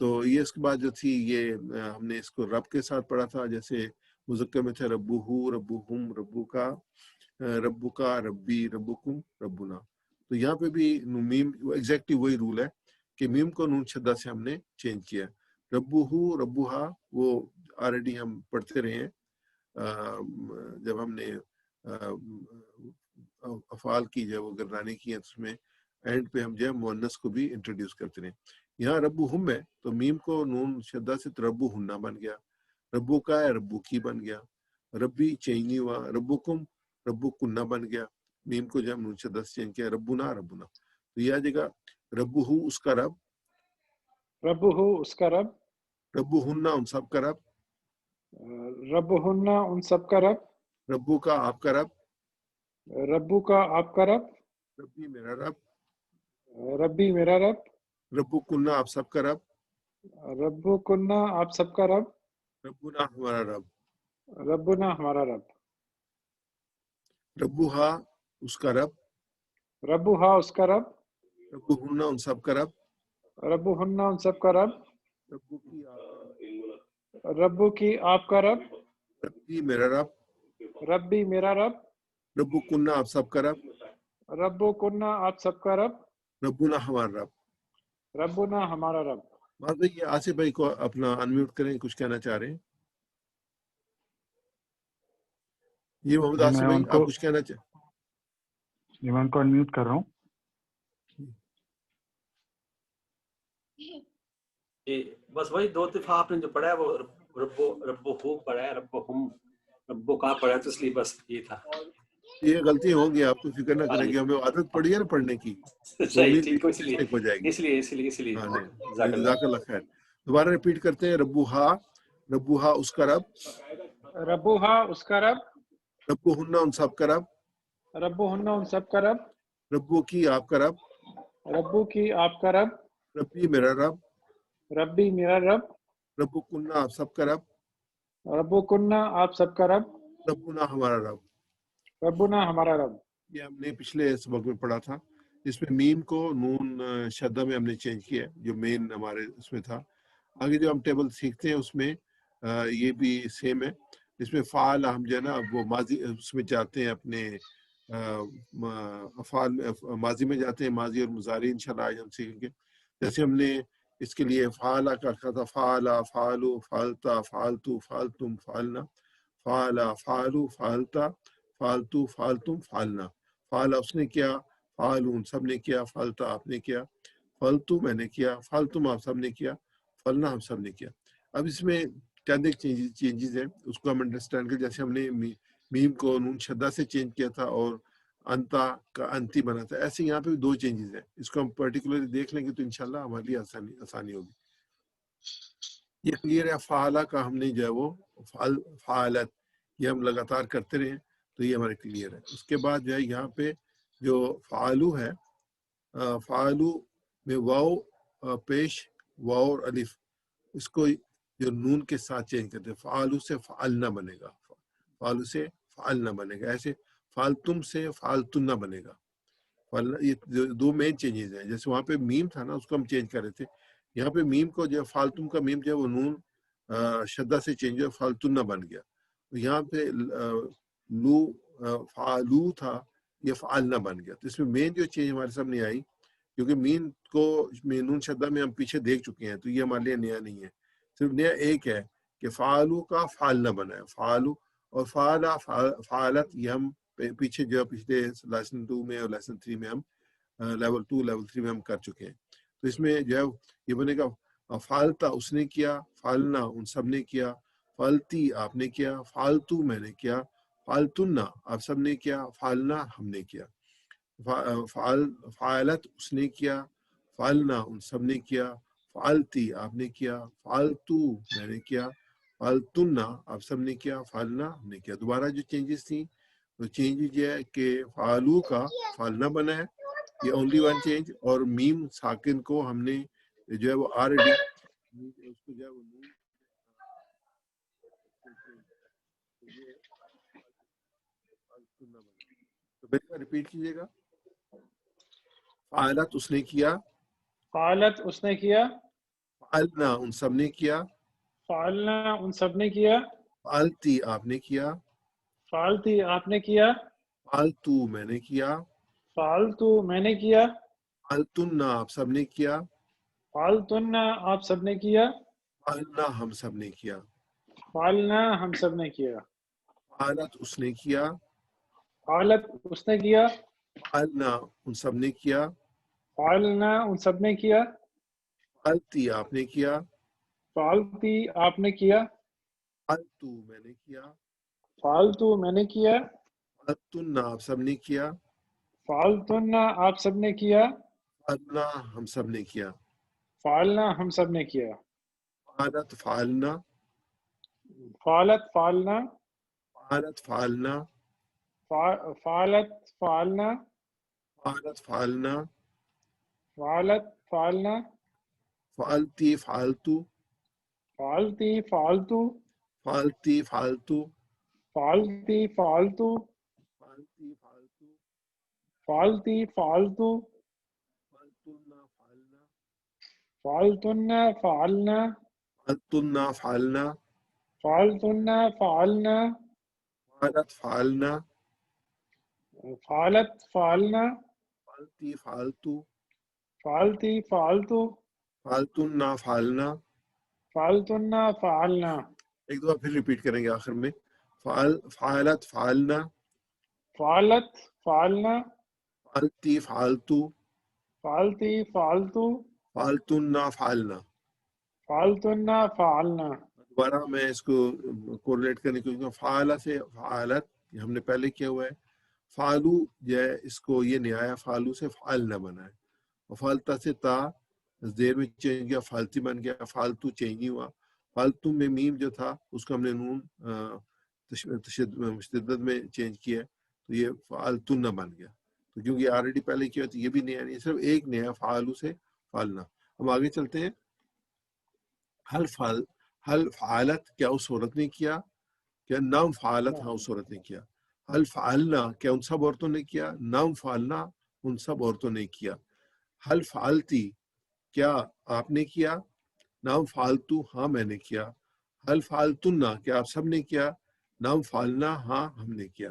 تو یہ اس کے بعد جو تھی یہ ہم نے اس کو رب کے ساتھ پڑھا تھا، جیسے مذکر میں تھے ربہ ربہم ربکا ربکا ربی ربکم ربنا. تو یہاں پہ بھی میم ایگزیکٹلی وہی رول ہے کہ میم کو نون شدہ سے ہم نے چینج کیا. ربہ ربہا وہ آلریڈی ہم پڑھتے رہے ہیں جب ہم نے افعال کی جو وہ گردانی کی ہے اس میں اینڈ پہ ہم جو ہے مؤنث کو بھی انٹروڈیوس کرتے رہے. یہاں ربہم ہے تو میم کو نون شدہ سے ربو ہننا بن گیا، ربو کا ہے ربو کی بن گیا، ربی چینج نہیں ہوا، ربکم ربو کنہ بن گیا. میم کو جب نون شدہ سے چینج کیا ربنا ربنا. تو یہ آ جائے گا ربہ اس کا رب، ربہ اس کا رب، ربو ہننا ان سب کا رب، ربہن ان سب کا رب، ربو کا آپ کا رب، ربو کا آپ کا رب، ربی میرا رب، ربی میرا رب، ربو کنہ آپ سب کا رب، ربو کنہ آپ سب کا رب، ربنا ہمارا رب، ربنا ہمارا رب، ربو ہا اس کا رب، ربو ہا اس کا رب، ربو ہننا ان سب کا رب، ربو ہننا ان سب کا رب، ربو کی آپ کا رب، ربو کی آپ کا رب، ربی میرا رب، ربی میرا رب، ربو کنہ آپ سب کا رب، ربو کنہ آپ سب کا رب، ربنا ہمارا رب. ربنا ہمارا رب. بات بھائی یہ آصف بھائی کو اپنا انمیوٹ کریں، کچھ کہنا چاہ رہے ہیں. یہ محمد جی آصف میں بھائی ان آپ کو کچھ کہنا چاہیں؟ انمیوٹ کر رہا ہوں. بس وہی دو دفعہ آپ نے جو پڑھا ہے وہ ربو ہو پڑھا ہے، ربہم ربو کا پڑھا ہے، تو اس لیے بس یہ تھا. یہ غلطی ہوگی، آپ تو فکر نہ ہاں کریں جی کہ ہمیں عادت پڑی ہے نا پڑھنے کی، تو صحیح، امید ٹھیک ہے، اس لیے مسٹیک ہو جائے گی. اس لیے ہاں نہیں جزاک اللہ. جزاک اللہ خیر. دوبارہ ریپیٹ کرتے ہیں. ربو ہا اس کا رب، ربو ہا اس کا رب، ربو ہننا ان سب کا رب، ربو ہننا ان سب کا رب، ربو کی آپ کا رب، ربو کی آپ کا رب، ربی میرا رب، ربی میرا رب، ربو کنہ آپ سب کا رب، ربو کنہ آپ سب کا رب، ربنا ہمارا رب. ربنا ہمارا رب. یہ ہم نے پچھلے سبق میں پڑھا تھا. اس میں میم کو نون شدہ میں ہم نے چینج کیا ہے جو مین ہمارے اس میں تھا. آگے جو ہم ٹیبل سیکھتے ہیں اس میں یہ بھی سیم ہے. اس میں فعال ہم جو ہے نا وہ ماضی اس میں جاتے ہیں، اپنے افعال ماضی میں جاتے ہیں، ماضی اور مضارع انشاءاللہ آج ہم سیکھیں گے. جیسے ہم نے اس کے لیے فعالہ کا رکھا تھا، فعلا فعلو فعلتا فعلتو فعلتم فعلنا، فعلا فعلو فعلتا فعلتو فعلتم فعلنا. فعلا اس نے کیا، فعلون سب نے کیا، فعلتا آپ نے کیا، فعلتو میں نے کیا، فعلتم آپ سب نے کیا، فعلنا ہم سب نے کیا. اب اس میں چند ایک چینجز ہیں، اس کو ہم انڈرسٹینڈ کریں. جیسے ہم نے میم کو نون شدہ سے چینج کیا تھا اور انتا کا انتی بنا تھا، ایسے یہاں پہ بھی دو چینجز ہیں. اس کو ہم پرٹیکولرلی دیکھ لیں گے تو انشاءاللہ ہمارے لیے آسانی ہوگی. یہ کلیئر ہے. فعلا کا ہم نے جو ہے وہ فعالت یہ ہم لگاتار کرتے رہے تو یہ ہمارے کلیئر ہے. اس کے بعد جو ہے یہاں پہ جو فعالو ہے، فعالو میں واو پیش واو اور الف، اس کو جو نون کے ساتھ چینج کرتے ہیں. فعالو سے فعلنا بنے گا، فعالو سے فعلنا بنے گا. ایسے فعلتم سے فعلتن بنے گا. یہ دو مین چینجز ہیں. جیسے وہاں پہ میم تھا نا، اس کو ہم چینج کر رہے تھے. یہاں پہ میم کو جو فالتم کا میم جو ہے وہ نون شدہ سے چینج ہوا، فالتن بن گیا. یہاں پہ لو فعلو تھا، یہ فعلنا بن گیا. تو اس میں مین جو چینج ہمارے سامنے آئی، کیونکہ مین کو نون شدہ میں ہم پیچھے دیکھ چکے ہیں تو یہ ہمارے لیے نیا نہیں ہے. صرف نیا ایک ہے کہ فعلو کا فعلنا بنا ہے. فعلو اور فعلا فعالت یہ ہم پیچھے جو پچھلے لیسن 2 میں اور لیسن 3 میں ہم لیول 2 لیول 3 میں ہم کر چکے ہیں. تو اس میں جو ہے یہ بنے گا فعلتا اس نے کیا، فعلنا ان سب نے کیا، فعلتی آپ نے کیا، فعلتو میں نے کیا، فعلتنا آپ سب نے کیا، فعلنا ہم نے کیا. فعالت اس نے کیا، فعلنا ان سب نے کیا، فعلتی آپ نے کیا، فعلتو میں نے کیا، فعلتنا آپ سب نے کیا، فعلنا ہم نے کیا. دوبارہ جو چینجز تھیں تو چینج یہ ہے کہ فعلو کا فعلنا بنا ہے، یہ اونلی ون چینج. اور میم ساکن کو ہم نے جو ہے وہ آلریڈی اس کو جو ہے وہ نون تو بہتر ریپیٹ کیجیے گا. فعالت اس نے کیا، فعالت اس نے کیا، فعلنا ان سب نے کیا، فعلنا ان سب نے کیا، فعلتی آپ نے کیا، فعلتی آپ نے کیا، فعلتو میں نے کیا، فعلتو میں نے کیا، فعلتن آپ سب نے کیا، فعلتن آپ سب نے کیا، فعلنا ہم سب نے کیا، فعلنا ہم سب نے کیا، فعلت اس نے کیا، فعلت اس نے کیا، فعلنا ان سب نے کیا، فعلنا ان سب نے کیا، فعلتی آپ نے کیا، فعلتی آپ نے کیا، فعلتو میں نے کیا، فعلتو میں نے کیا، فعلتن آپ سب نے کیا، فعلتن آپ سب نے کیا، فعلنا ہم سب نے کیا، فعلنا ہم سب نے کیا، فعلت فعلنا، فعلت فعلنا، فعلت فعلنا، فعلت فعلنا، فعلت فعلنا، فعلت فعلنا، فعلتی فعلتو، فعلتی فعلتو، فعلتی فعلتو، فعلتی فعلتو، فعلتی فعلتو، فعلتی فعلتو، فعلتنا فعلنا، فعلتن فعلنا، فعلتنا فعلنا، فعلتن فعلنا، فعلت فعلنا، فعلت فعلنا، فعلتی فعلتو، فعلتی فعلتو، فعلتنا فعلنا. فعلتن فعلنا. ایک دفعہ پھر ریپیٹ کریں گے آخر میں. فعلت فعلنا، فعلت فعلنا، فعلتی فعلتو، فعلتی فعلتو، فعلتنا فعلنا. فعلتن فعلنا. دوبارہ میں اس کو کوریلیٹ کرنے کی کوشش، فعالہ سے فعالت یہ ہم نے پہلے کیا ہوا ہے. فعلو جو ہے اس کو یہ نہیں آیا، فعلو سے فعلنا بنا ہے. فعلتا سے تا زیر میں چینج کیا، فالتی بن گیا. فالتو چینج نہیں ہوا. فالتو میں میم جو تھا اس کو ہم نے نون مشدد میں چینج کیا ہے تو یہ فعلتن بن گیا. تو کیونکہ آلریڈی پہلے کیا تو یہ بھی نیا نہیں، صرف ایک نیا فعلو سے فعلنا. ہم آگے چلتے ہیں. حل فعالت کیا اس عورت نے کیا؟ کیا نام فعالت ہاں اس عورت نے کیا. حل فعلنا کیا ان سب عورتوں نے کیا؟ نام فعلنا ان سب عورتوں نے کیا. حل فعلتی کیا آپ نے کیا؟ نام فعلتو ہاں میں نے کیا. حل فعلتنا کیا آپ سب نے کیا؟ نام فعلنا ہاں ہم نے کیا.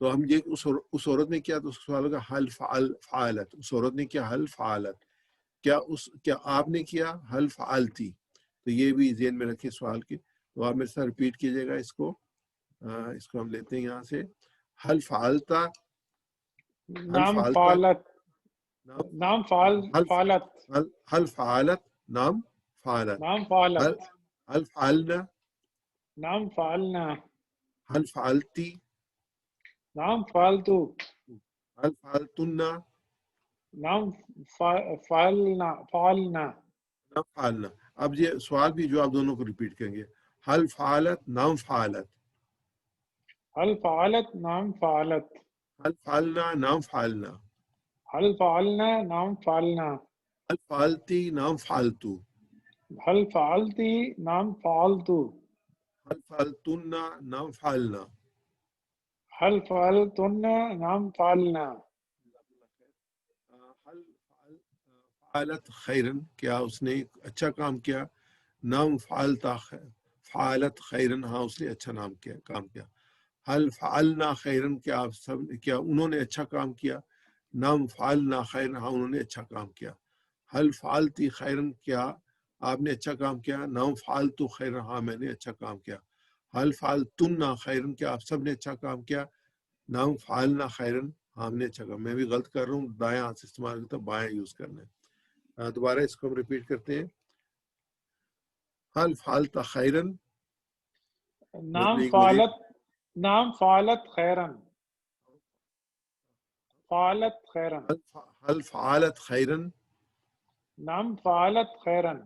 تو ہم یہ اس عورت نے کیا تو اس سوال ہوگا حل فعلت، اس عورت نے کیا حل فعلت. کیا آپ نے کیا حل فعلتی. تو یہ بھی ذہن میں رکھیں سوال کے. تو آپ میرے ساتھ ریپیٹ کیجیے گا اس کو ہم لیتے ہیں یہاں سے. حل فعلتا، حل نام فعلتا، فعلت، نام فعلت، حل فعلت، نام فعلت. نام فعلت، حل فعلنا، نام فعلنا، حل فعلتی، نام فعلتو، حل فعلتنا، نام فعلنا، فعلنا. نام فعلنا. اب یہ سوال بھی جو آپ دونوں کو ریپیٹ کریں گے. حل فعلت، نام فعلت. حل فعلت، نام فعلت. حل فعلنا، نام فعلنا. حل فعلنا، نام فعلنا. حل فعلتی، نام فعلتو. حل فعلتی، نام فعلتو. حل فعلتنا، نام فعلنا. حل فعلتن، نام فعلنا. حل فعلت خیرن کیا اس نے اچھا کام کیا؟ نام فعلتا فعلت خیرن ہاں اس نے اچھا کام کیا. حل فعلنا خیرن کیا انہوں نے اچھا کام کیا؟ نام فعلنا خیرن ہاں انہوں نے اچھا کام کیا. حل فعلتی خیرن کیا آپ نے اچھا کام کیا؟ نام فعلتو خیرن ہاں میں نے اچھا کام کیا. حل فعلتنا خیرن کیا آپ سب نے اچھا کام کیا؟ نام فعلنا خیرن ہاں ہم نے اچھا کام. میں بھی غلط کر رہا ہوں، دائیں ہاتھ سے استعمال کرتا ہوں، بائیں یوز کرنا ہے. دوبارہ اس کو ہم ریپیٹ کرتے ہیں. حل فعلتا خیرن، نام فعلت، نام فعلت خیرن، فعلت خیرن. حل فعلت خیرن، نام فعلت خیرن.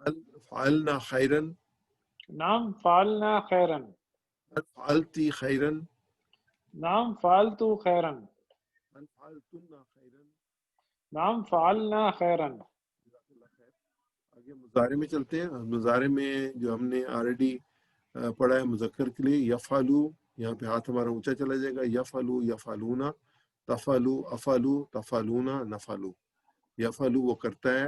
حل فعلنا خیرن، نام فعلنا خیرن. حل فعلتی خیرن، نام فعلتو خیرن. حل فعلتنا خیرن. نام فعلنا خیرن. آگے مضارع میں چلتے ہیں. مضارع میں جو ہم نے آلریڈی پڑھا ہے مذکر کے لیے یفعلو، یہاں پہ ہاتھ ہمارا اونچا چلا جائے گا. یفعلو، یفعلونا، تفعلو، افعلو، تفعلونا، نفعلو. یفعلو وہ کرتا ہے،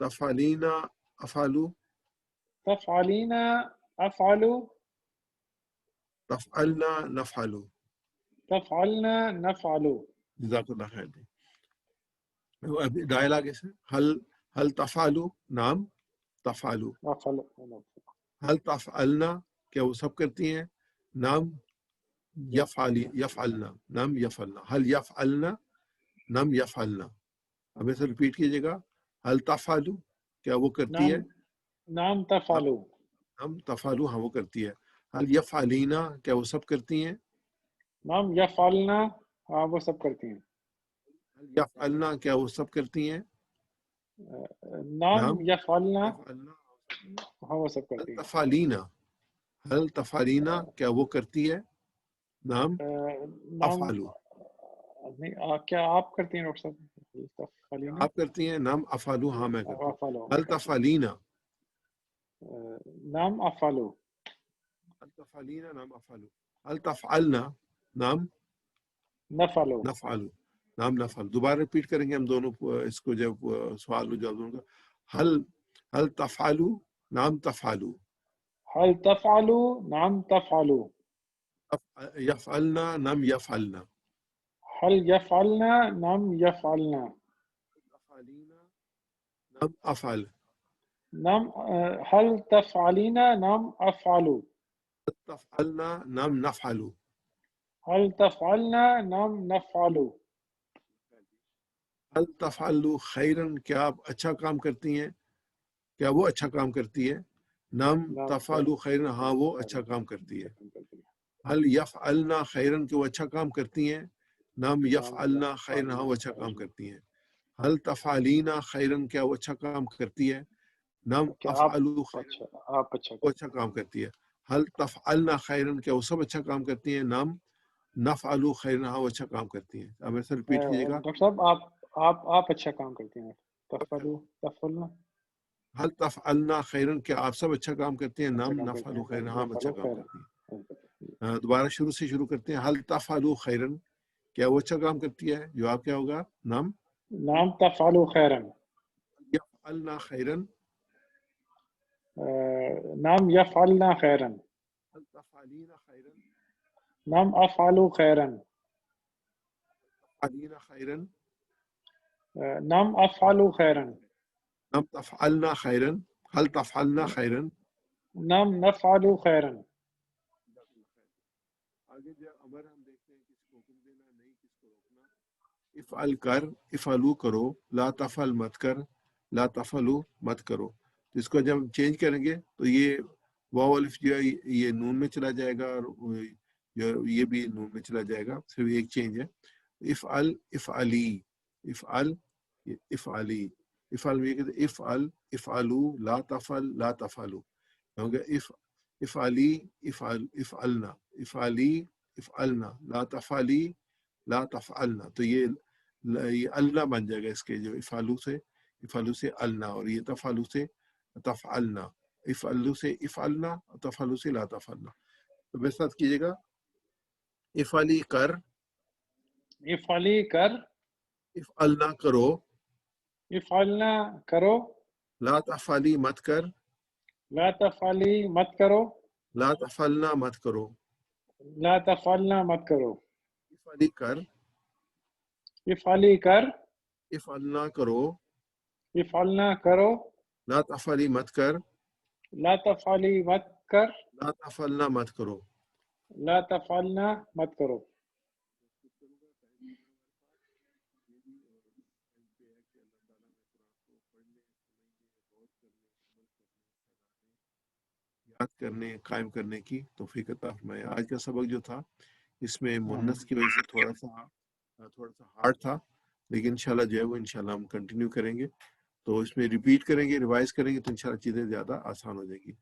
تفعلینا افعلو، تفعلین افعلو، تفعلنا نفعلو. تفعلنا نفعلو. جزاک اللہ خیر. ابھی ڈائل آگے سے حل تفعلو، نام تفعلو. افعلو. حل تفعلنا، کیا وہ سب کرتی ہیں؟ نام یفعلنا، نام یفعلنا. حل یفعلنا، نام یفعلنا. اب ایسے ریپیٹ کیجیے گا. حل تفعلو، کیا وہ کرتی ہے؟ نام تفعلو. نام تفعلو، ہاں وہ کرتی ہے. حل یفعلینا، کیا وہ سب کرتی ہیں؟ نام یفعلنا، ہاں وہ سب کرتی ہیں. حل یفعلنا، کیا وہ سب کرتی ہیں؟ نام یفعلنا، یفعلنا. ہاں وہ سب حل کرتی ہیں. تفعلینا، حل تفعلینا، کیا وہ کرتی ہے؟ نام نام افعلو. نہیں، کیا آپ کرتی ہیں ڈاکٹر صاحب؟ تفعلینا، آپ کرتی ہیں؟ نام افعلو، ہاں میں کرتا ہوں. افعلو. حل تفعلینا، نام افعلو. حل تفعلینا، نام افعلو. حل تفعلنا، نام نفعلو. نفعلو، نام نفعل. دوبارہ ریپیٹ کریں گے ہم دونوں اس کو جب سوال ہو جواب دوں گا. حل تفعلو، نام تفعلو. هل تفعلو، نام تفعلو. یفعلنا، نام یفعلنا. هل يفعلنا، نام يفعلنا. تفعلینا، نام افعل. نام هل تفعلين، نام أفعل. تفعلنا، نام نفعلو. هل تفعلنا، نام نفعل. حل تفعلو خیرن، کیا آپ اچھا کام کرتی ہیں؟ کیا وہ اچھا کام کرتی ہے؟ نام تفعلو خیرن، ہاں وہ اچھا کام کرتی ہے. حل یفعلنا خیرن، کہ وہ اچھا کام کرتی ہیں؟ نام یفعلنا خیرن، ہاں وہ اچھا کام کرتی ہیں. حل تفعلینا خیرن، کیا وہ اچھا کام کرتی ہے؟ نام کہ آپ افعلو خیرن، اچھا، آپ اچھا وہ اچھا کام کرتی ہے. حل تفعلنا خیرن، کیا وہ سب اچھا کام کرتی ہیں؟ نام نفعلو خیرن، ہاں وہ اچھا کام کرتی ہیں. اب ایسا ریپیٹ کیجیے گا. ڈاکٹر صاحب آپ اچھا کام کرتے ہیں. تفعلو، تفعلنا. حل تفعلنا خیرن، کیا آپ سب اچھا کام کرتے ہیں؟ اچھا نام کام کرتے نفعلو ہیں. خیرن، ہاں ہم اچھا نفعلو کام خیر. کرتی ہیں. دوبارہ شروع سے شروع کرتے ہیں. حل تفعلو خیرن، کیا وہ اچھا کام کرتی ہے؟ جواب کیا ہوگا؟ نام نام تفعلو خیرا. یفعلنا خیرن. نام یفعلنا خیرا. حل تفعلینا خیرن. نام افعلو خیرا. تفعلینا خیرن. نام افعلو خیرا. نام تفعلنا خیرن. حل تفعلنا خیرن. نام نفعلو خیرا. آگے جو امر ہم دیکھتے ہیں، کس کو حکم دینا، نہیں کس کو روکنا. افعل کر، افعلو کرو. لا تفعل مت کر، لا تفعلو مت کرو. تو اس کو جب ہم چینج کریں گے تو یہ واو الف جو ہے یہ نون میں چلا جائے گا، اور یہ بھی نون میں چلا جائے گا. صرف ایک چینج ہے. افعل، افعلی. افعل، افعلی. افعل میں یہ کہتے ہیں افعل، افعلو. لا تفعل، لا تفعلو. کیونکہ افعلی، افعلنا. افعلی، افعلنا. لا تفعلی، لا تفعلنا. تو یہ اللہ بن جائے گا اس کے، جو افعلو سے النا، اور یہ تفعلو سے تفعلنا. افعلو سے افعلنا، تفعلو سے لا تفعلنا. تو میرے ساتھ کیجیے گا. افعلی کر، افعلی کر. افعلنا کرو. افعلنا کرو. لا تفعلی مت کر. لا تفعلی مت کرو. لا تفعلنا مت کرو. لا تفعلنا مت کرو. افعلی کر، افعلی کر. افعلنا کرو. افعلنا کرو. لا تفعلی مت کر. لا تفعلی مت کر. لا تفعلنا مت کرو. لا تفعلنا مت کرو. یاد کرنے، قائم کرنے کی توفیق عطا فرمائے. آج کا سبق جو تھا اس میں مونس کی وجہ سے تھوڑا سا ہارڈ تھا، لیکن انشاءاللہ جو ہے وہ انشاءاللہ ہم کنٹینیو کریں گے. تو اس میں ریپیٹ کریں گے، ریوائز کریں گے، تو انشاءاللہ چیزیں زیادہ آسان ہو جائیں گی.